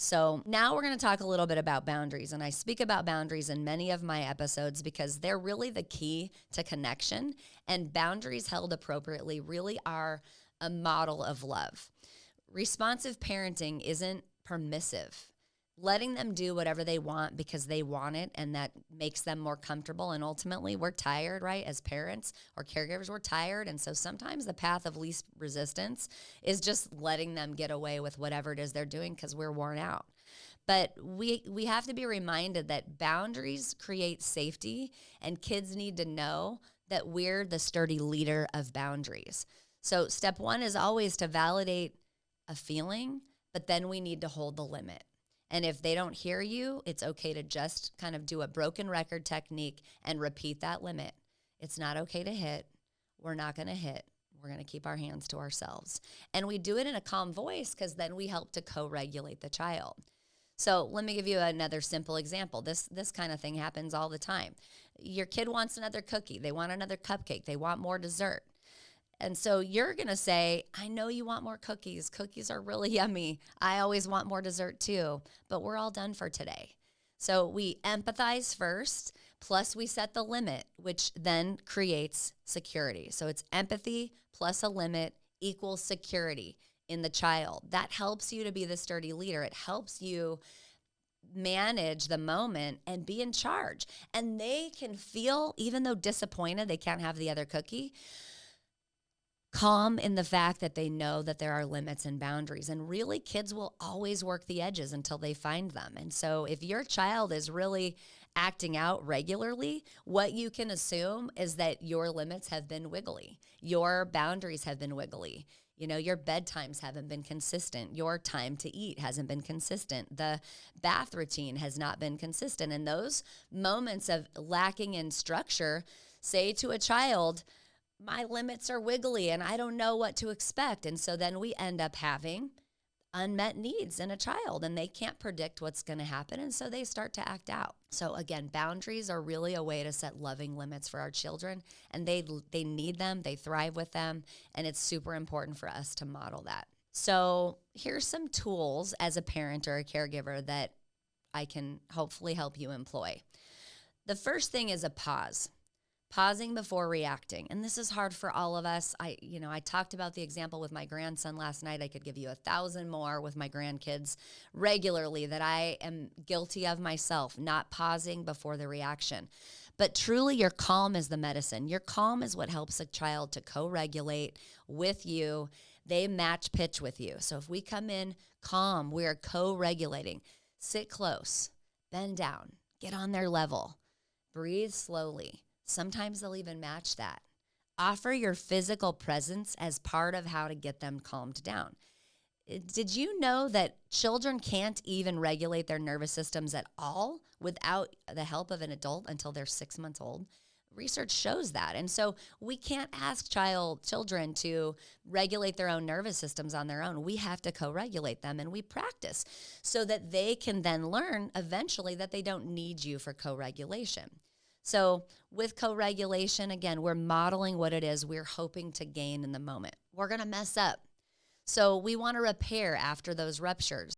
So now we're going to talk a little bit about boundaries. And I speak about boundaries in many of my episodes because they're really the key to connection. And boundaries held appropriately really are a model of love. Responsive parenting isn't permissive. Letting them do whatever they want because they want it and that makes them more comfortable. And ultimately, we're tired, right? As parents or caregivers, we're tired. And so sometimes the path of least resistance is just letting them get away with whatever it is they're doing because we're worn out. But we have to be reminded that boundaries create safety, and kids need to know that we're the sturdy leader of boundaries. So step one is always to validate a feeling, but then we need to hold the limit. And if they don't hear you, it's okay to just kind of do a broken record technique and repeat that limit. It's not okay to hit. We're not going to hit. We're going to keep our hands to ourselves. And we do it in a calm voice because then we help to co-regulate the child. So let me give you another simple example. This kind of thing happens all the time. Your kid wants another cookie. They want another cupcake. They want more dessert. And so you're going to say, I know you want more cookies. Cookies are really yummy. I always want more dessert too, but we're all done for today. So we empathize first, plus we set the limit, which then creates security. So it's empathy plus a limit equals security in the child. That helps you to be the sturdy leader. It helps you manage the moment and be in charge. And they can feel, even though disappointed they can't have the other cookie, calm in the fact that they know that there are limits and boundaries. And really, kids will always work the edges until they find them. And so if your child is really acting out regularly, what you can assume is that your limits have been wiggly. Your boundaries have been wiggly. You know, your bedtimes haven't been consistent. Your time to eat hasn't been consistent. The bath routine has not been consistent. And those moments of lacking in structure say to a child, my limits are wiggly and I don't know what to expect. And so then we end up having unmet needs in a child and they can't predict what's going to happen. And so they start to act out. So again, boundaries are really a way to set loving limits for our children, and they need them, they thrive with them, and it's super important for us to model that. So here's some tools as a parent or a caregiver that I can hopefully help you employ. The first thing is a pause. Pausing before reacting. And this is hard for all of us. I talked about the example with my grandson last night. I could give you 1,000 more with my grandkids regularly that I am guilty of myself, not pausing before the reaction. But truly, your calm is the medicine. Your calm is what helps a child to co-regulate with you. They match pitch with you. So if we come in calm, we are co-regulating. Sit close, bend down, get on their level, breathe slowly. Sometimes they'll even match that. Offer your physical presence as part of how to get them calmed down. Did you know that children can't even regulate their nervous systems at all without the help of an adult until they're 6 months old? Research shows that. And so we can't ask children to regulate their own nervous systems on their own. We have to co-regulate them, and we practice so that they can then learn eventually that they don't need you for co-regulation. So with co-regulation, again, we're modeling what it is we're hoping to gain in the moment. We're going to mess up. So we want to repair after those ruptures.